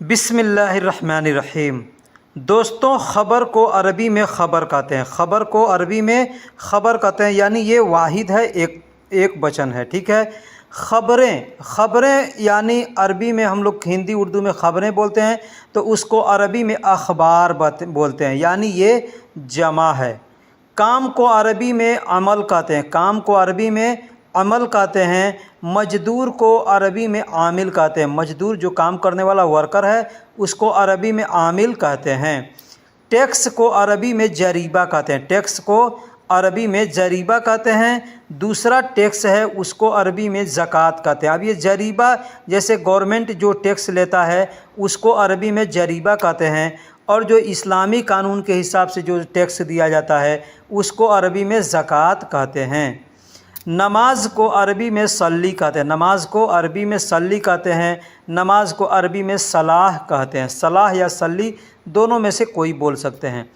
बिस्मिल्लाहिर्रहमानिर्रहीम। दोस्तों, ख़बर को अरबी में ख़बर कहते हैं। ख़बर को अरबी में ख़बर कहते हैं, यानी ये वाहिद है, एक वचन है। ठीक है। ख़बरें यानी अरबी में हम लोग हिंदी उर्दू में ख़बरें बोलते हैं, तो उसको अरबी में अखबार बोलते हैं, यानी ये जमा है। काम को अरबी में अमल कहते हैं। काम को अरबी में अमल कहते हैं। मजदूर को अरबी में आमिल कहते हैं। मजदूर जो काम करने वाला वर्कर है, उसको अरबी में आमिल कहते हैं। टैक्स को अरबी में जरीबा कहते हैं। टैक्स को अरबी में जरीबा कहते हैं। दूसरा टैक्स है, उसको अरबी में ज़कात कहते हैं। अब ये जरीबा, जैसे गवर्नमेंट जो टैक्स लेता है, उसको अरबी में जरीबा कहते हैं। और जो इस्लामी कानून के हिसाब से जो टैक्स दिया जाता है, उसको अरबी में ज़कात कहते हैं। नमाज को अरबी में सल्ली कहते हैं। नमाज को अरबी में सल्ली कहते हैं। नमाज को अरबी में सलाह कहते हैं। सलाह या सल्ली दोनों में से कोई बोल सकते हैं।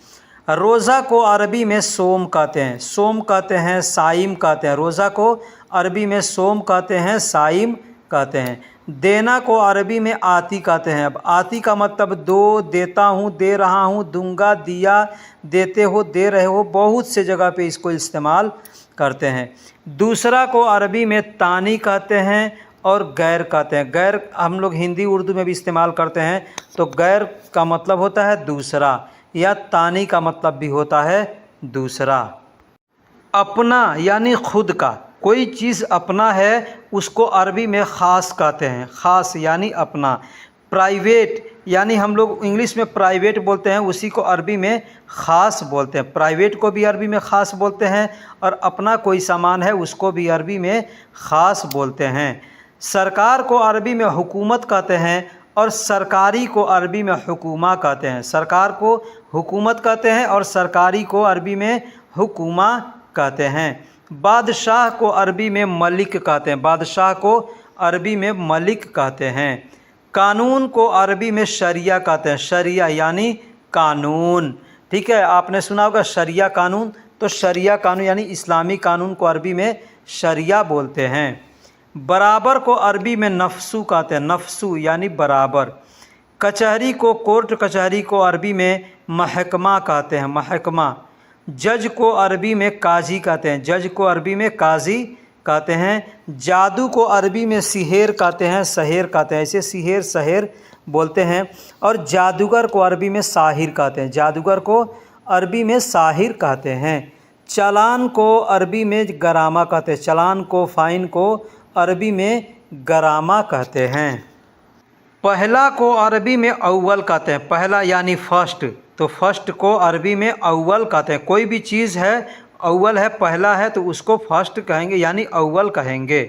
रोज़ा को अरबी में सोम कहते हैं। सोम कहते हैं, साइम कहते हैं। रोज़ा को अरबी में सोम कहते हैं, साइम कहते हैं। देना को अरबी में आती कहते हैं। अब आती का मतलब दो, देता हूँ, दे रहा हूँ, दूंगा, दिया, देते हो, दे रहे हो, बहुत से जगह पे इसको इस्तेमाल करते हैं। दूसरा को अरबी में तानी कहते हैं और गैर कहते हैं। गैर हम लोग हिंदी उर्दू में भी इस्तेमाल करते हैं, तो गैर का मतलब होता है दूसरा, या तानी का मतलब भी होता है दूसरा। अपना यानी खुद का, कोई चीज़ अपना है, उसको अरबी में ख़ास कहते हैं। ख़ास यानी अपना। प्राइवेट यानी हम लोग इंग्लिश में प्राइवेट बोलते हैं, उसी को अरबी में ख़ास बोलते हैं। प्राइवेट को भी अरबी में ख़ास बोलते हैं, और अपना कोई सामान है उसको भी अरबी में ख़ास बोलते हैं। सरकार को अरबी में हुकूमत कहते हैं, और सरकारी को अरबी में हुकूमा कहते हैं। सरकार को हुकूमत कहते हैं, और सरकारी को अरबी में हुकूमा कहते हैं। बादशाह को अरबी में मलिक कहते हैं। बादशाह को अरबी में मलिक कहते हैं। कानून को अरबी में शरिया कहते हैं। शरिया यानी कानून। ठीक है, आपने सुना होगा शरिया कानून, तो शरिया कानून यानी इस्लामी कानून को अरबी में शरिया बोलते हैं। बराबर को अरबी में नफ्सू कहते हैं। नफ्सू यानी बराबर। कचहरी को, कोर्ट कचहरी को अरबी में महकमा कहते हैं। महकमा। जज को अरबी में काजी कहते हैं। जज को अरबी में काजी कहते हैं। जादू को अरबी में सिहेर कहते हैं। सहेर कहते हैं, ऐसे सिहेर सहेर बोलते हैं। और जादूगर को अरबी में साहिर कहते हैं। जादूगर को अरबी में साहिर कहते हैं। चालान को अरबी में गरामा कहते हैं। चालान को, फ़ाइन को अरबी में गरामा कहते हैं। पहला को अरबी में अव्वल कहते हैं। पहला यानी फर्स्ट, तो फर्स्ट को अरबी में अव्वल कहते हैं। कोई भी चीज़ है, अव्वल है, पहला है, तो उसको फर्स्ट कहेंगे, यानी अव्वल कहेंगे।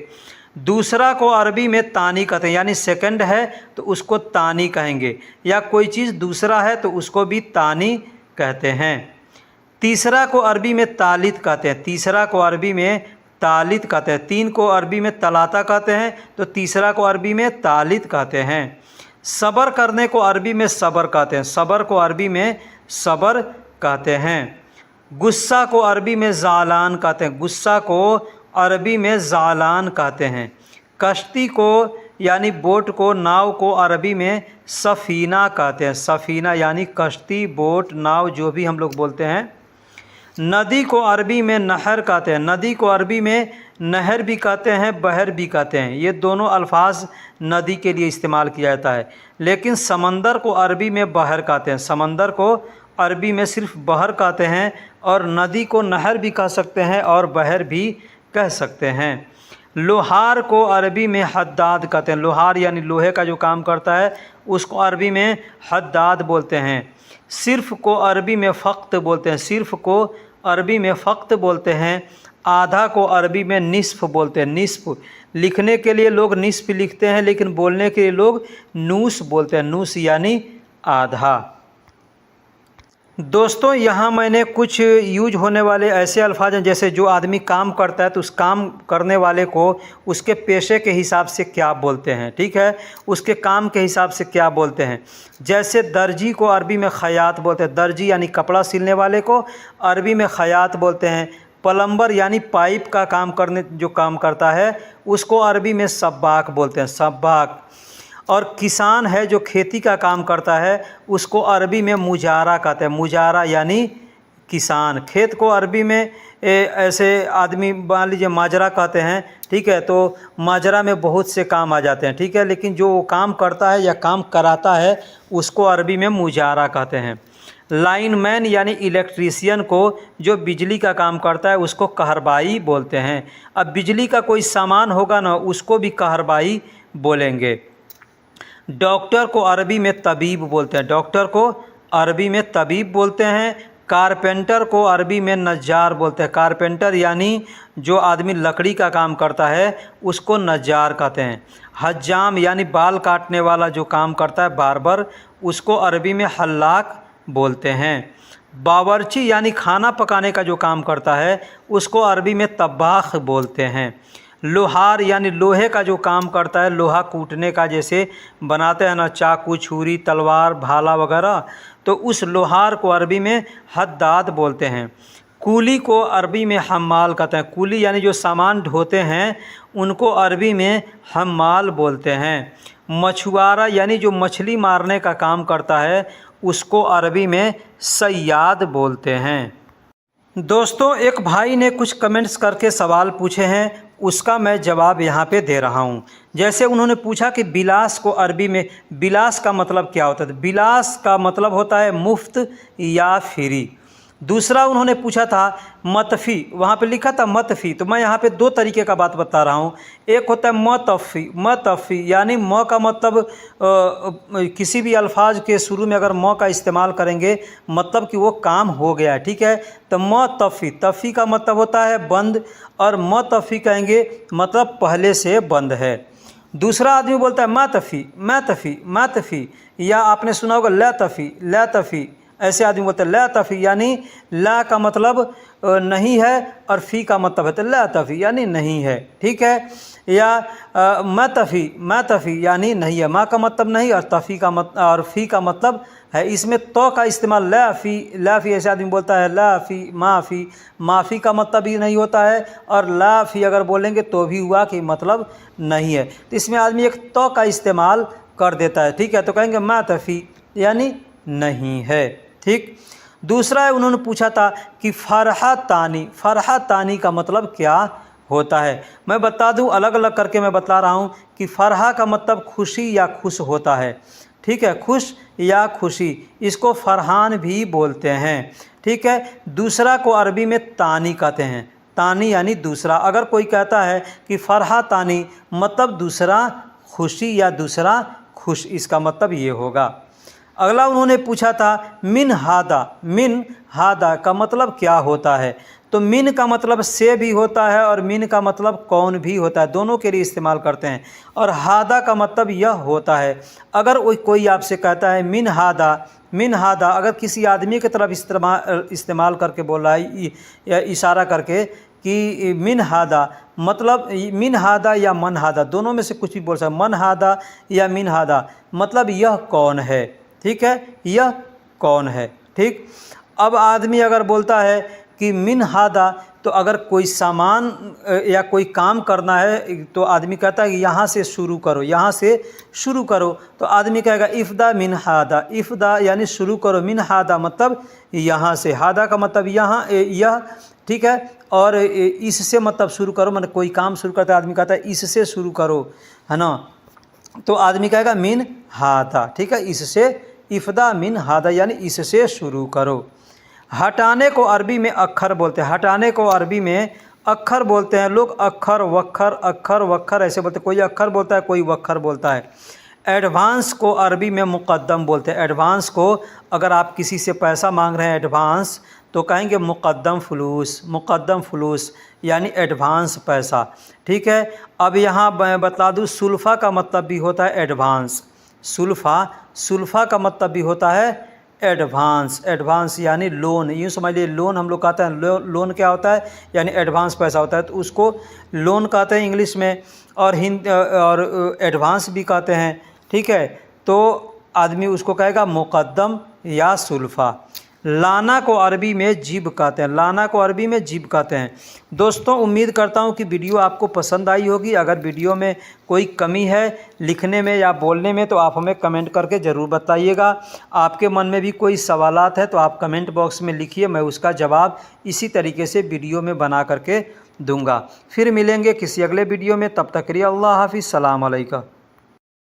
दूसरा को अरबी में तानी कहते हैं, यानी सेकंड है तो उसको तानी कहेंगे, या कोई चीज़ दूसरा है तो उसको भी तानी कहते हैं। तीसरा को अरबी में तालित कहते हैं। तीसरा को अरबी में तालित कहते हैं। तीन को अरबी में तलाता कहते हैं, तो तीसरा को अरबी में तालित कहते हैं। सब्र करने को अरबी में सब्र कहते हैं। सब्र को अरबी में सब्र कहते हैं। गुस्सा को अरबी में ज़ालान कहते हैं। गुस्सा को अरबी में ज़ालान कहते हैं। कश्ती को यानी बोट को, नाव को अरबी में सफ़ीना कहते हैं। सफ़ीना यानी कश्ती, बोट, नाव, जो भी हम लोग बोलते हैं। नदी को अरबी में नहर कहते हैं। नदी को अरबी में नहर भी कहते हैं, बहर भी कहते हैं। ये दोनों अल्फाज नदी के लिए इस्तेमाल किया जाता है। लेकिन समंदर को अरबी में बहर कहते हैं। समंदर को अरबी में सिर्फ बहर कहते हैं, और नदी को नहर भी कह सकते हैं और बहर भी कह सकते हैं। लोहार को अरबी में हद्दाद कहते हैं। लोहार यानी लोहे का जो काम करता है, उसको अरबी में हद्दाद बोलते हैं। सिर्फ़ को अरबी में फ़क्त बोलते हैं। सिर्फ़ को अरबी में फ़क्त बोलते हैं। आधा को अरबी में निस्फ़ बोलते हैं। निस्फ़ लिखने के लिए लोग निस्फ़ लिखते हैं, लेकिन बोलने के लिए लोग नूस बोलते हैं। नूस यानी आधा। दोस्तों, यहाँ मैंने कुछ यूज होने वाले ऐसे अल्फाज हैं, जैसे जो आदमी काम करता है तो उस काम करने वाले को उसके पेशे के हिसाब से क्या बोलते हैं। ठीक है, उसके काम के हिसाब से क्या बोलते हैं। जैसे दर्जी को अरबी में ख़यात बोलते हैं। दर्जी यानी कपड़ा सिलने वाले को अरबी में ख़यात बोलते हैं। प्लम्बर यानी पाइप का काम करने जो काम करता है, उसको अरबी में सब्बाक बोलते हैं। सब्बाक। और किसान है जो खेती का काम करता है उसको अरबी में मुजारा कहते हैं। मुजारा यानी किसान। खेत को अरबी में ऐसे आदमी मान लीजिए माजरा कहते हैं, ठीक है। तो माजरा में बहुत से काम आ जाते हैं, ठीक है, लेकिन जो वो काम करता है या काम कराता है उसको अरबी में मुजारा कहते हैं। लाइनमैन यानी इलेक्ट्रीशियन को जो बिजली का काम करता है उसको कहरबाई बोलते हैं। अब बिजली का कोई सामान होगा ना उसको भी कहरबाई बोलेंगे। डॉक्टर को अरबी में तबीब बोलते हैं। डॉक्टर को अरबी में तबीब बोलते हैं। कारपेंटर को अरबी में नज्जार बोलते हैं। कारपेंटर यानी जो आदमी लकड़ी का काम करता है उसको नज्जार कहते हैं। हज्जाम यानी बाल काटने वाला जो काम करता है बार्बर, उसको अरबी में हल्लाक बोलते हैं। बावर्ची यानी खाना पकाने का जो काम करता है उसको अरबी में तब्बाख बोलते हैं। लोहार यानी लोहे का जो काम करता है, लोहा कूटने का, जैसे बनाते हैं ना चाकू, छुरी, तलवार, भाला वगैरह, तो उस लोहार को अरबी में हद्दाद बोलते हैं। कूली को अरबी में हम्माल कहते हैं। कूली यानी जो सामान ढोते हैं उनको अरबी में हम्माल बोलते हैं। मछुआरा यानी जो मछली मारने का काम करता है उसको अरबी में सय्याद बोलते हैं। दोस्तों, एक भाई ने कुछ कमेंट्स करके सवाल पूछे हैं, उसका मैं जवाब यहाँ पे दे रहा हूँ। जैसे उन्होंने पूछा कि बिलास को अरबी में, बिलास का मतलब क्या होता है? तो बिलास का मतलब होता है मुफ्त या फ्री। दूसरा उन्होंने पूछा था मतफ़ी, वहाँ पे लिखा था मतफ़ी, तो मैं यहाँ पे दो तरीके का बात बता रहा हूँ। एक होता है मतफ़ी। मतफ़ी यानी म का मतलब किसी भी अल्फाज के शुरू में अगर म का इस्तेमाल करेंगे मतलब कि वो काम हो गया है, ठीक है। तो मतफ़ी, तफ़ी का मतलब होता है बंद, और मतफ़ी कहेंगे मतलब पहले से बंद है। दूसरा आदमी बोलता है मतफ़ी, मतफ़ी, मतफ़ी, या आपने सुना होगा लतफ़ी, लतफ़ी, ऐसे आदमी बोलते हैं लतफ़ी, यानी ला का मतलब नहीं है और फ़ी का मतलब है तो लतफ़ी यानी नहीं है, ठीक है। या मतफ़ी, मतफ़ी यानी नहीं है, मा का मतलब नहीं और तफ़ी का और फ़ी का मतलब है। इसमें तो का इस्तेमाल लाफ़ी, लाफ़ी ऐसे आदमी बोलता है लाफ़ी, माफ़ी, माफ़ी का मतलब भी नहीं होता है, और लाफ़ी अगर बोलेंगे तो भी हुआ कि मतलब नहीं है। तो इसमें आदमी एक तो का इस्तेमाल कर देता है, ठीक है। तो कहेंगे मतफ़ी यानी नहीं है, ठीक। दूसरा है, उन्होंने पूछा था कि फ़रहा तानी, फ़रहा तानी का मतलब क्या होता है? मैं बता दूं, अलग अलग करके मैं बता रहा हूं कि फ़रहा का मतलब खुशी या खुश होता है, ठीक है, खुश या खुशी, इसको फ़रहान भी बोलते हैं, ठीक है। दूसरा को अरबी में तानी कहते हैं। तानी यानी दूसरा। अगर कोई कहता है कि फ़रहा तानी मतलब दूसरा खुशी या दूसरा खुश, इसका मतलब ये होगा। अगला उन्होंने पूछा था मिन हादा, मिन हादा का मतलब क्या होता है? तो मिन का मतलब से भी होता है और मिन का मतलब कौन भी होता है, दोनों के लिए इस्तेमाल करते हैं। और हादा का मतलब यह होता है। अगर कोई आपसे कहता है मिन हादा, मिन हादा, अगर किसी आदमी की तरफ इस्तेमाल करके बोल रहा है या इशारा करके कि मिन हादा, मतलब मिन हादा या मन हादा, दोनों में से कुछ भी बोल सकते, मन हादा या मिन हादा, मतलब यह कौन है, ठीक है, यह कौन है, ठीक। अब आदमी अगर बोलता है कि मिन हादा, तो अगर कोई सामान या कोई काम करना है तो आदमी कहता है कि यहाँ से शुरू करो, यहाँ से शुरू करो, तो आदमी कहेगा इफ़दा मिन हादा, इफ़दा यानी शुरू करो, मिन हादा मतलब यहाँ से, हादा का मतलब यहाँ, यह, ठीक है, और इससे मतलब शुरू करो, मतलब कोई काम शुरू करता है आदमी कहता है इससे शुरू करो, है ना, तो आदमी कहेगा मिन हादा, ठीक है, इससे, इफ़दा मिन हादा यानी इससे शुरू करो। हटाने को अरबी में अक्खर बोलते हैं। हटाने को अरबी में अक्खर बोलते हैं लोग, अक्खर, वक्खर, अक्खर, वक्खर ऐसे बोलते हैं। कोई अक्खर बोलता है, कोई वक्खर बोलता है। एडवांस को अरबी में मुक़द्दम बोलते हैं। एडवांस को, अगर आप किसी से पैसा मांग रहे हैं एडवांस, तो कहेंगे मुक़द्दम फ़ुलूस, मुक़द्दम फ़ुलूस यानी एडवांस पैसा, ठीक है। अब यहाँ मैं बता दूँ, सुल्फ़ा का मतलब भी होता है एडवांस। सुल्फ़ा, सुल्फ़ा का मतलब भी होता है एडवांस। एडवांस यानी लोन, यूँ समझ लीजिए लोन हम लोग कहते हैं, लोन क्या होता है, यानी एडवांस पैसा होता है, तो उसको लोन कहते हैं इंग्लिश में, और और एडवांस भी कहते हैं, ठीक है। तो आदमी उसको कहेगा मुक़द्दम या सुल्फ़ा। लाना को अरबी में जीभ कहते हैं, लाना को अरबी में जीभ कहते हैं। दोस्तों उम्मीद करता हूँ कि वीडियो आपको पसंद आई होगी। अगर वीडियो में कोई कमी है लिखने में या बोलने में तो आप हमें कमेंट करके ज़रूर बताइएगा। आपके मन में भी कोई सवालात है तो आप कमेंट बॉक्स में लिखिए, मैं उसका जवाब इसी तरीके से वीडियो में बना करके दूंगा। फिर मिलेंगे किसी अगले वीडियो में, तब तक के लिए अल्लाह हाफिज़, सलाम अलैकुम।